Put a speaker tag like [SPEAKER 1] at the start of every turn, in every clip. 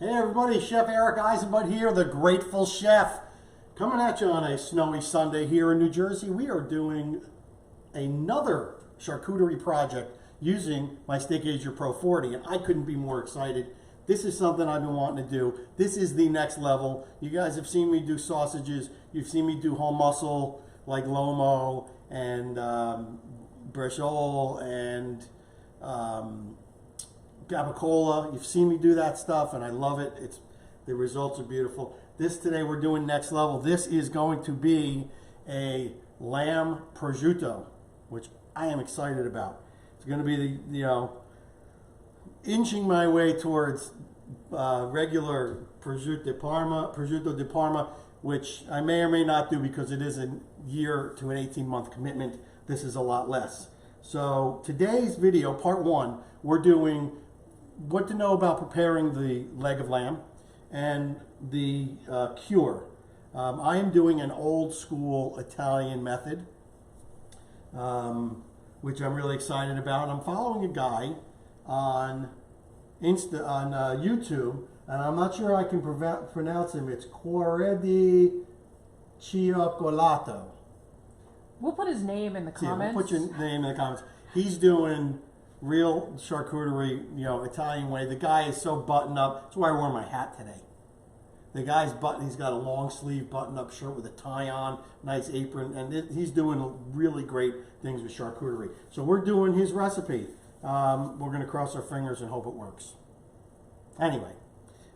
[SPEAKER 1] Hey everybody, Chef Eric Eisenbud here, the Grateful Chef. Coming at you on a snowy Sunday here in New Jersey. We are doing another charcuterie project using my Steakager Pro 40, and I couldn't be more excited. This is something I've been wanting to do. This is the next level. You guys have seen me do sausages. You've seen me do whole muscle like lomo and breciole and gabacola. You've seen me do that stuff and I love it. The results are beautiful. This today we're doing next level. This is going to be a lamb prosciutto, which I am excited about. It's going to be inching my way towards regular prosciutto di Parma, which I may or may not do because it is a year to an 18-month commitment. This is a lot less. So today's video, part one, we're doing what to know about preparing the leg of lamb and the cure. I am doing an old school Italian method, which I'm really excited about. I'm following a guy on YouTube, and I'm not sure I can pronounce him. It's Cuore di Cioccolato.
[SPEAKER 2] We'll put his name in the comments.
[SPEAKER 1] We'll put your name in the comments. He's doing real charcuterie, Italian way. The guy is so buttoned up. That's why I wore my hat today. The guy's he's got a long sleeve button up shirt with a tie on, nice apron, and he's doing really great things with charcuterie. So we're doing his recipe. We're going to cross our fingers and hope it works. Anyway,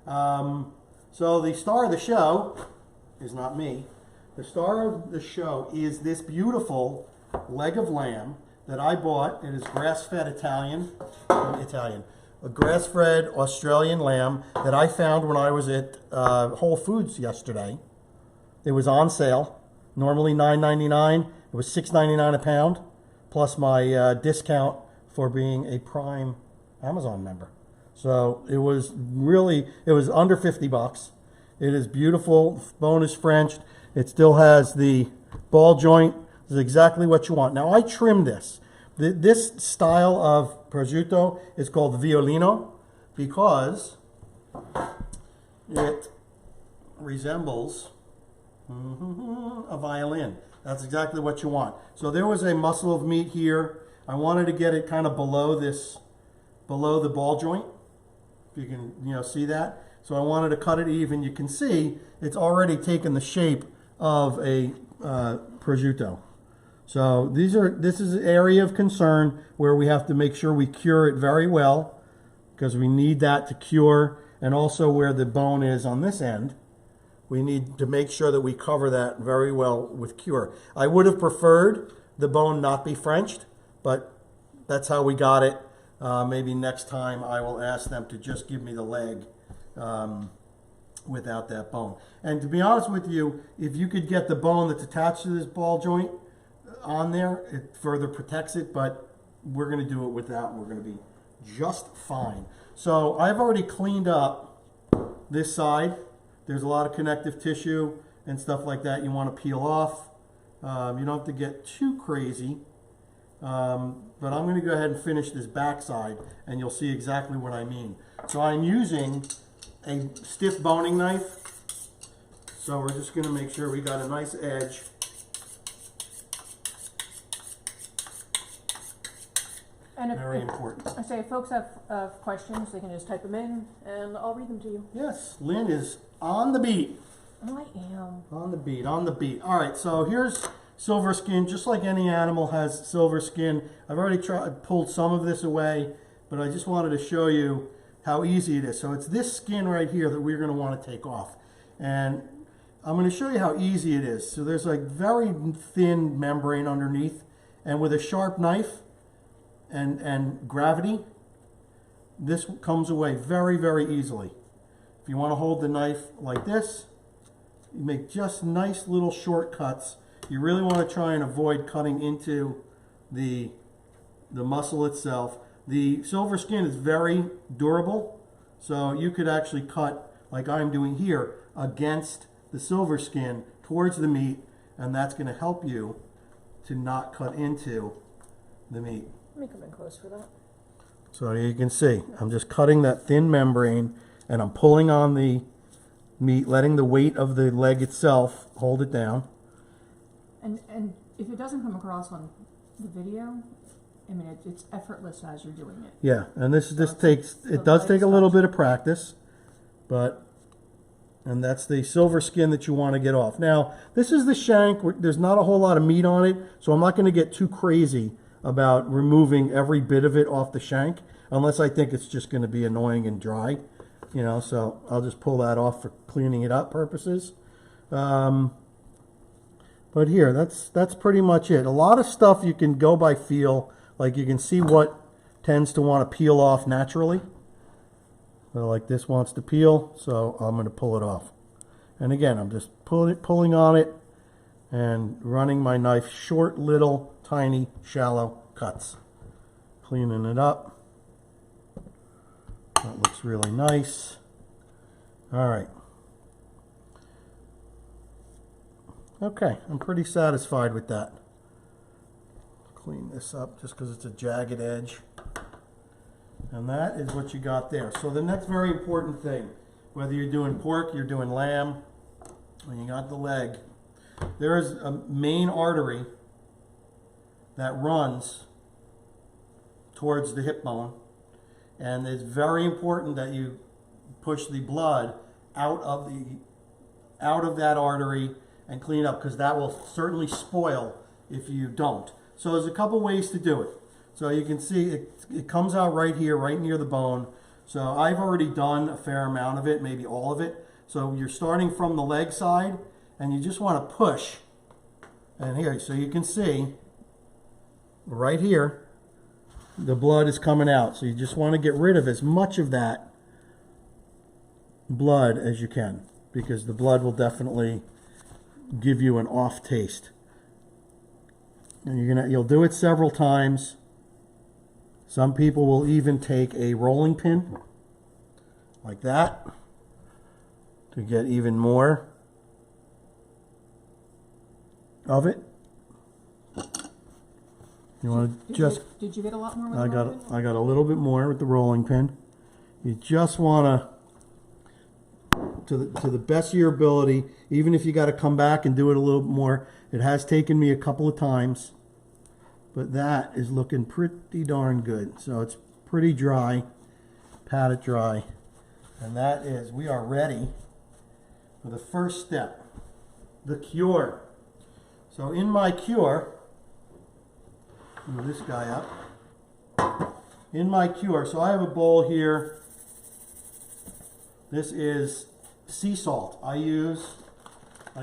[SPEAKER 1] so the star of the show is not me. The star of the show is this beautiful leg of lamb that I bought. It is grass-fed a grass-fed Australian lamb that I found when I was at Whole Foods yesterday. It was on sale, normally $9.99. It was $6.99 a pound, plus my discount for being a Prime Amazon member. So it was under 50 bucks. It is beautiful, bone is Frenched. It still has the ball joint. This is exactly what you want. Now I trimmed this. This style of prosciutto is called violino because it resembles a violin. That's exactly what you want. So there was a muscle of meat here. I wanted to get it kind of below the ball joint. If you can, see that. So I wanted to cut it even. You can see it's already taken the shape of a prosciutto. So this is an area of concern where we have to make sure we cure it very well, because we need that to cure, and also where the bone is on this end, we need to make sure that we cover that very well with cure. I would have preferred the bone not be Frenched, but that's how we got it. Maybe next time I will ask them to just give me the leg without that bone. And to be honest with you, if you could get the bone that's attached to this ball joint on there, it further protects it, but we're going to do it without, and we're going to be just fine. So I've already cleaned up this side. There's a lot of connective tissue and stuff like that you want to peel off. You don't have to get too crazy, but I'm going to go ahead and finish this back side, and you'll see exactly what I mean. So I'm using a stiff boning knife. So we're just going to make sure we got a nice edge.
[SPEAKER 2] And
[SPEAKER 1] Very important.
[SPEAKER 2] I say if folks have questions, they can just type them in and I'll read them to you.
[SPEAKER 1] Yes, Lynn is on the beat.
[SPEAKER 2] Oh, I am.
[SPEAKER 1] On the beat, on the beat. All right, so here's silver skin. Just like any animal has silver skin. I've already pulled some of this away, but I just wanted to show you how easy it is. So it's this skin right here that we're going to want to take off. And I'm going to show you how easy it is. So there's a very thin membrane underneath, and with a sharp knife and gravity, this comes away very, very easily. If you want to hold the knife like this, you make just nice little shortcuts. You really want to try and avoid cutting into the muscle itself. The silver skin is very durable, so you could actually cut, like I'm doing here, against the silver skin towards the meat, and that's going to help you to not cut into the meat.
[SPEAKER 2] Let me come in close for that.
[SPEAKER 1] So you can see, I'm just cutting that thin membrane and I'm pulling on the meat, letting the weight of the leg itself hold it down.
[SPEAKER 2] And if it doesn't come across on the video, I mean, it's effortless as you're doing it.
[SPEAKER 1] Yeah, and this takes, it does take a little bit of practice, and that's the silver skin that you want to get off. Now, this is the shank. There's not a whole lot of meat on it, so I'm not going to get too crazy about removing every bit of it off the shank, unless I think it's just going to be annoying and dry, you know, so I'll just pull that off for cleaning it up purposes. But here, that's pretty much it. A lot of stuff you can go by feel, like you can see what tends to want to peel off naturally. So like this wants to peel, so I'm going to pull it off. And again, I'm just pulling on it and running my knife short, little, tiny, shallow cuts. Cleaning it up. That looks really nice. All right. Okay, I'm pretty satisfied with that. Clean this up just because it's a jagged edge. And that is what you got there. So the next very important thing, whether you're doing pork, you're doing lamb, when you got the leg, there is a main artery that runs towards the hip bone. And it's very important that you push the blood out of that artery and clean up, because that will certainly spoil if you don't. So there's a couple ways to do it. So you can see it comes out right here, right near the bone. So I've already done a fair amount of it, maybe all of it. So you're starting from the leg side, and you just want to push. And here, so you can see right here, the blood is coming out. So you just want to get rid of as much of that blood as you can, because the blood will definitely give you an off taste. And you'll do it several times. Some people will even take a rolling pin like that to get even more of it. You want to
[SPEAKER 2] Did you get a lot more with the rolling pin?
[SPEAKER 1] I got a little bit more with the rolling pin. You just want to the best of your ability, even if you got to come back and do it a little bit more. It has taken me a couple of times, but that is looking pretty darn good. So it's pretty dry, pat it dry, and that is, we are ready for the first step, the cure. So in my cure, move this guy up. In my cure, so I have a bowl here. This is sea salt. I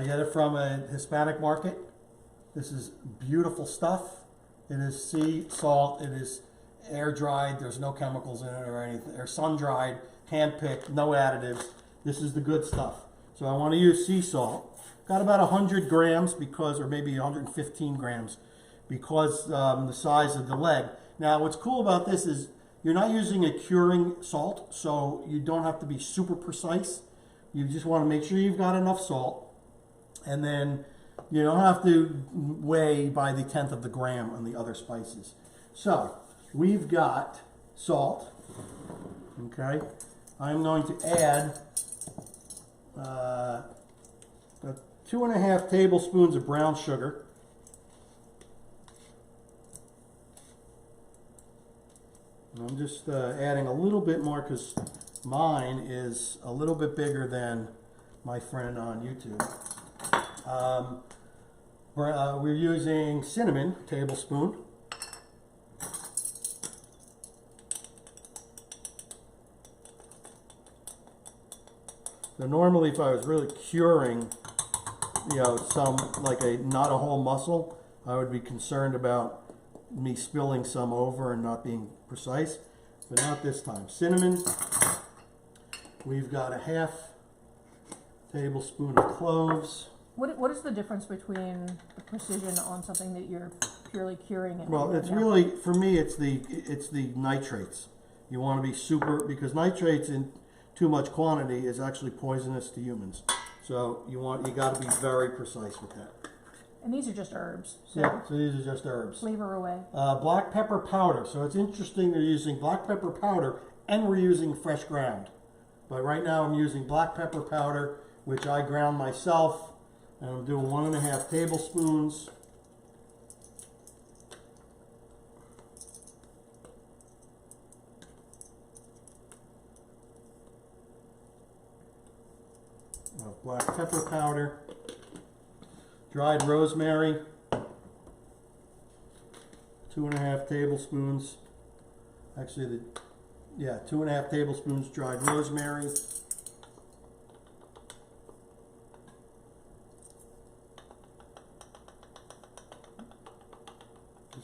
[SPEAKER 1] get it from a Hispanic market. This is beautiful stuff. It is sea salt. It is air dried. There's no chemicals in it or anything. Or sun dried, hand picked, no additives. This is the good stuff. So I want to use sea salt. Got about 100 grams because, or maybe 115 grams because the size of the leg. Now what's cool about this is you're not using a curing salt, so you don't have to be super precise. You just want to make sure you've got enough salt, and then you don't have to weigh by the 1/10 of the gram on the other spices. So we've got salt. Okay, I'm going to add 2½ tablespoons of brown sugar. And I'm just adding a little bit more because mine is a little bit bigger than my friend on YouTube. We're using cinnamon, tablespoon. So normally if I was really curing, not a whole mussel, I would be concerned about me spilling some over and not being precise, but not this time. Cinnamon. We've got a 1/2 tablespoon of cloves.
[SPEAKER 2] What is the difference between the precision on something that you're purely curing and
[SPEAKER 1] well, it's really, for me, it's the nitrates. You want to be super, because nitrates in too much quantity is actually poisonous to humans. So you got to be very precise with that.
[SPEAKER 2] And these are just herbs. So
[SPEAKER 1] yeah, so these are just herbs.
[SPEAKER 2] Flavor away.
[SPEAKER 1] Black pepper powder. So it's interesting they're using black pepper powder and we're using fresh ground. But right now I'm using black pepper powder, which I ground myself, and I'm doing 1.5 tablespoons. Of black pepper powder, dried rosemary, 2.5 tablespoons. Actually, 2.5 tablespoons dried rosemary. This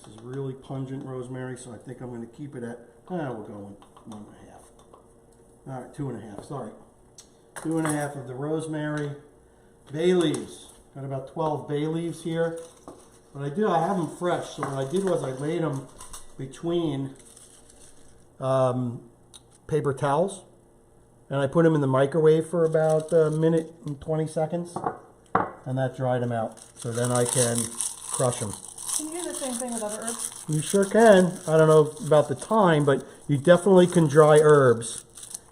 [SPEAKER 1] is really pungent rosemary, so I think I'm going to keep it at, we'll go 1.5. All right, 2.5, sorry. 2.5 of the rosemary. Bay leaves. Got about 12 bay leaves here. But I have them fresh, so what I did was I laid them between paper towels, and I put them in the microwave for about a minute and 20 seconds, and that dried them out. So then I can crush them.
[SPEAKER 2] Can you do the same thing with other herbs?
[SPEAKER 1] You sure can. I don't know about the time, but you definitely can dry herbs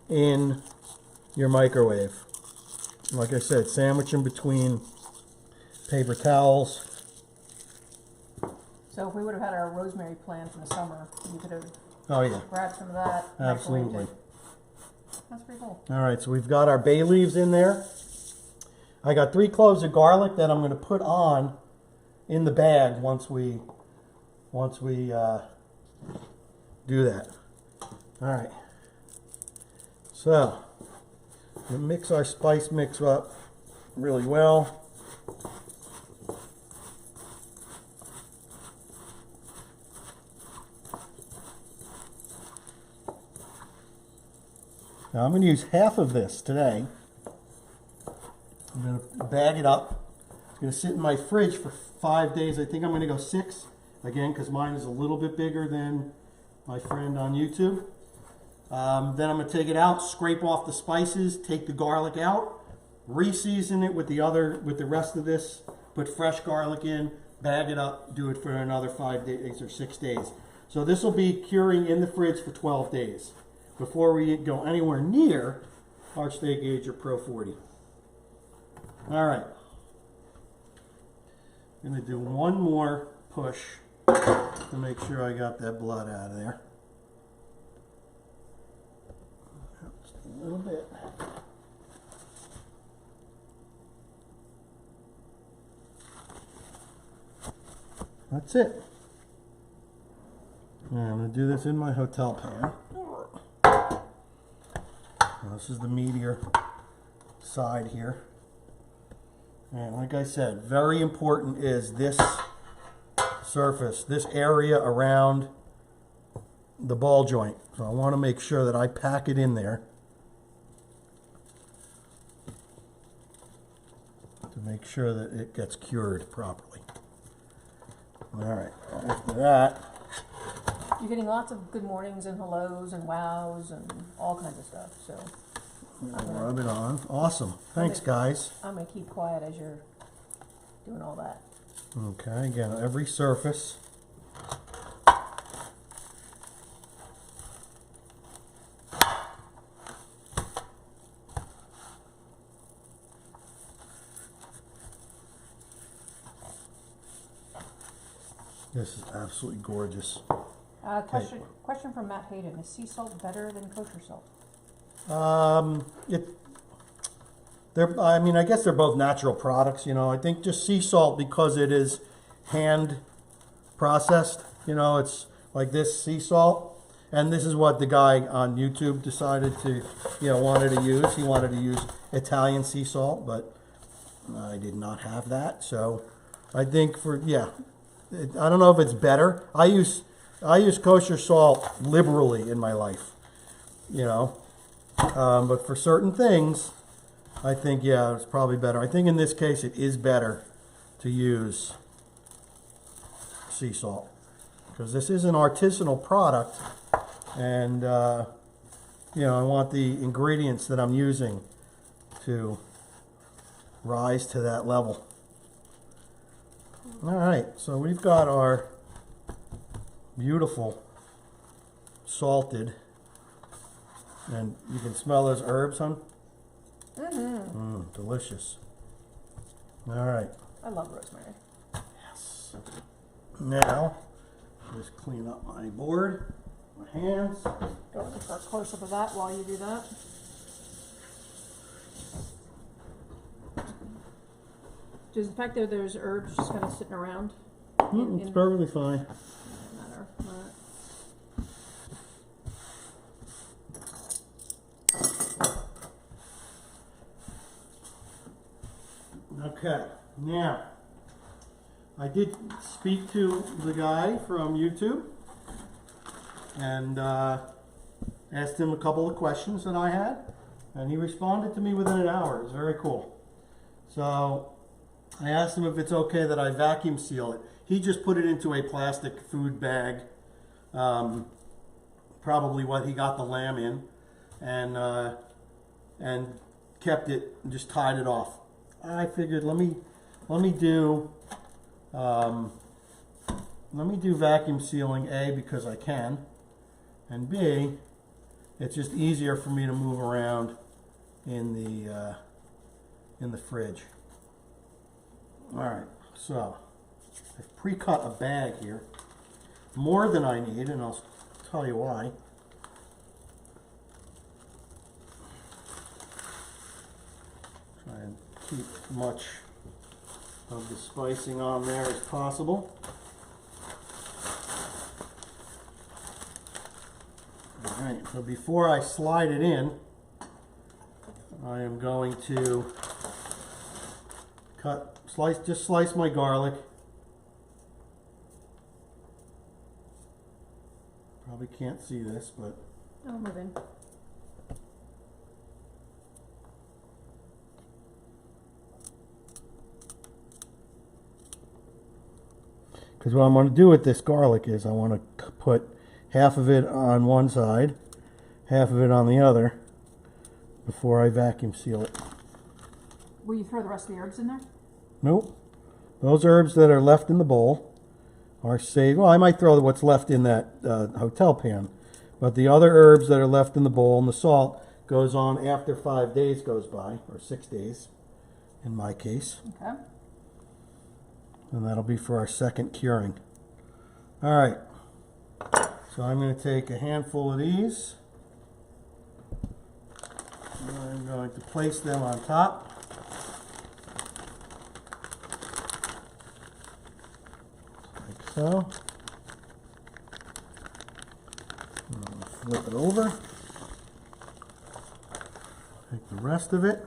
[SPEAKER 1] in your microwave. Like I said, sandwich them between paper towels.
[SPEAKER 2] So if we would have had our rosemary plant in the summer, you could have
[SPEAKER 1] Oh
[SPEAKER 2] grabbed some of that.
[SPEAKER 1] absolutely.
[SPEAKER 2] microwaved it. That's pretty cool.
[SPEAKER 1] All right, so we've got our bay leaves in there. I got 3 cloves of garlic that I'm going to put on in the bag once we do that. All right. So we mix our spice mix up really well. Now I'm going to use half of this today. I'm going to bag it up. It's going to sit in my fridge for 5 days. I think I'm going to go 6, again, because mine is a little bit bigger than my friend on YouTube. Then I'm going to take it out, scrape off the spices, take the garlic out, re-season it with the rest of this, put fresh garlic in, bag it up, do it for another 5 days or 6 days. So this will be curing in the fridge for 12 days before we go anywhere near our steak age or Pro 40. All right. I'm going to do one more push to make sure I got that blood out of there. Just a little bit. That's it. And I'm going to do this in my hotel pan. This is the meatier side here. And like I said, very important is this surface, this area around the ball joint. So I want to make sure that I pack it in there to make sure that it gets cured properly. All right, after that.
[SPEAKER 2] You're getting lots of good mornings and hellos and wows and all kinds of stuff. So
[SPEAKER 1] Rub it on. Awesome. Thanks, guys.
[SPEAKER 2] I'm going to keep quiet as you're doing all that.
[SPEAKER 1] Okay, again, every surface. This is absolutely gorgeous.
[SPEAKER 2] Question from Matt Hayden. Is sea salt better than kosher salt?
[SPEAKER 1] I guess they're both natural products, you know. I think just sea salt, because it is hand processed, you know, it's like this sea salt. And this is what the guy on YouTube decided to, wanted to use. He wanted to use Italian sea salt, but I did not have that. So I think I don't know if it's better. I use kosher salt liberally in my life, but for certain things, I think, it's probably better. I think in this case, it is better to use sea salt, because this is an artisanal product, and, I want the ingredients that I'm using to rise to that level. All right, so we've got our beautiful salted And you can smell those herbs, hon?
[SPEAKER 2] Mm-hmm.
[SPEAKER 1] Delicious. All right.
[SPEAKER 2] I love rosemary.
[SPEAKER 1] Yes. Now, just clean up my board, my hands.
[SPEAKER 2] Go in for a close-up of that while you do that. Does the fact that there's herbs just kind of sitting around?
[SPEAKER 1] It's perfectly fine.
[SPEAKER 2] Doesn't matter. Right.
[SPEAKER 1] Okay, now, I did speak to the guy from YouTube and asked him a couple of questions that I had, and he responded to me within an hour. It was very cool. So I asked him if it's okay that I vacuum seal it. He just put it into a plastic food bag, probably what he got the lamb in, and kept it and just tied it off. I figured let me do vacuum sealing, A, because I can, and B, it's just easier for me to move around in the fridge. All right, so I've pre-cut a bag here, more than I need, and I'll tell you why. Try and keep as much of the spicing on there as possible. All right, so before I slide it in, I am going to slice my garlic. Probably can't see this, but
[SPEAKER 2] I'll move in.
[SPEAKER 1] because what I'm going to do with this garlic is I want to put half of it on one side, half of it on the other, before I vacuum seal it.
[SPEAKER 2] Will you throw the rest of the herbs in there?
[SPEAKER 1] Nope. Those herbs that are left in the bowl are saved. Well, I might throw what's left in that hotel pan, but the other herbs that are left in the bowl and the salt goes on after 5 days goes by, or 6 days in my case.
[SPEAKER 2] Okay.
[SPEAKER 1] And that'll be for our second curing. All right. So I'm going to take a handful of these. And I'm going to place them on top. Like so. Flip it over. Take the rest of it.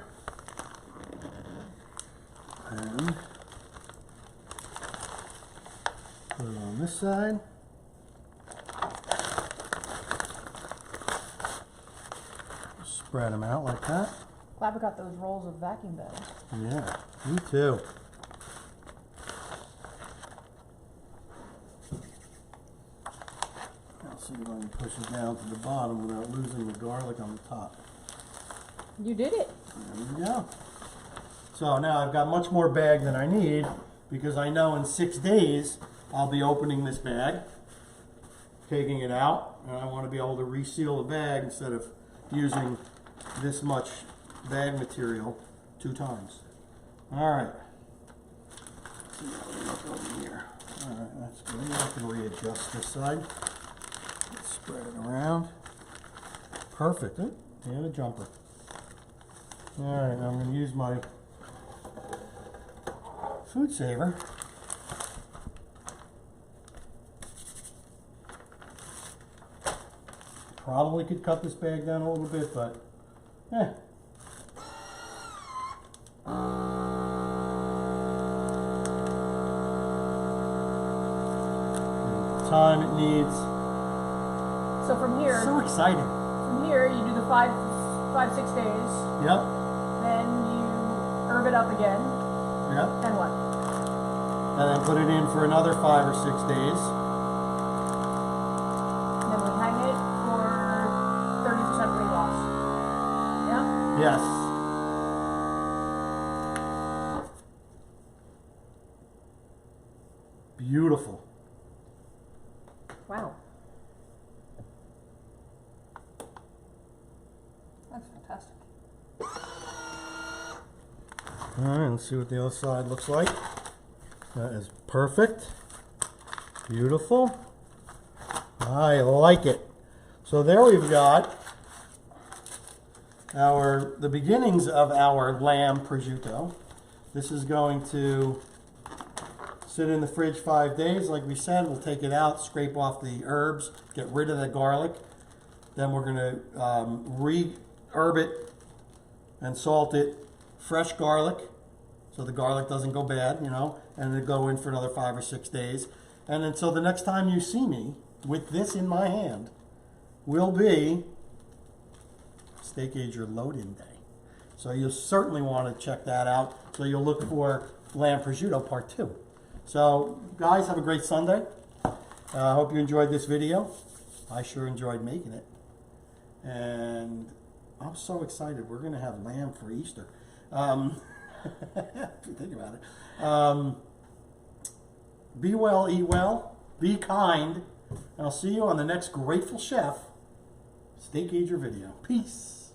[SPEAKER 1] And put it on this side. Spread them out like that.
[SPEAKER 2] Glad we got those rolls of vacuum bags.
[SPEAKER 1] Yeah, me too. I'll see if I can push it down to the bottom without losing the garlic on the top.
[SPEAKER 2] You did it.
[SPEAKER 1] There we go. So now I've got much more bag than I need because I know in 6 days I'll be opening this bag, taking it out, and I want to be able to reseal the bag instead of using this much bag material 2 times. All right. Let's see what we got over here. All right, that's good. I can readjust this side. Let's spread it around. Perfect. And a jumper. All right, now I'm going to use my food saver. Probably could cut this bag down a little bit, but the time it needs.
[SPEAKER 2] So from here,
[SPEAKER 1] So exciting.
[SPEAKER 2] from here you do the 5-6 days.
[SPEAKER 1] Yep.
[SPEAKER 2] Then you herb it up again.
[SPEAKER 1] Yep.
[SPEAKER 2] And what?
[SPEAKER 1] And then put it in for another 5 or 6 days.
[SPEAKER 2] And then we hang it for 30% weight loss. Yeah?
[SPEAKER 1] Yes. Beautiful.
[SPEAKER 2] Wow.
[SPEAKER 1] All right, let's see what the other side looks like. That is perfect. Beautiful. I like it. So there we've got the beginnings of our lamb prosciutto. This is going to sit in the fridge 5 days. Like we said, we'll take it out, scrape off the herbs, get rid of the garlic. Then we're going to re-herb it and salt it. Fresh garlic, so the garlic doesn't go bad, you know, and then go in for another 5 or 6 days. And until the next time you see me with this in my hand will be Steak Ager load-in day. So you'll certainly want to check that out. So you'll look for lamb prosciutto part 2. So guys, have a great Sunday. I hope you enjoyed this video. I sure enjoyed making it. And I'm so excited. We're going to have lamb for Easter. Think about it. Be well, eat well, be kind, and I'll see you on the next Grateful Chef Steak Ager video. Peace.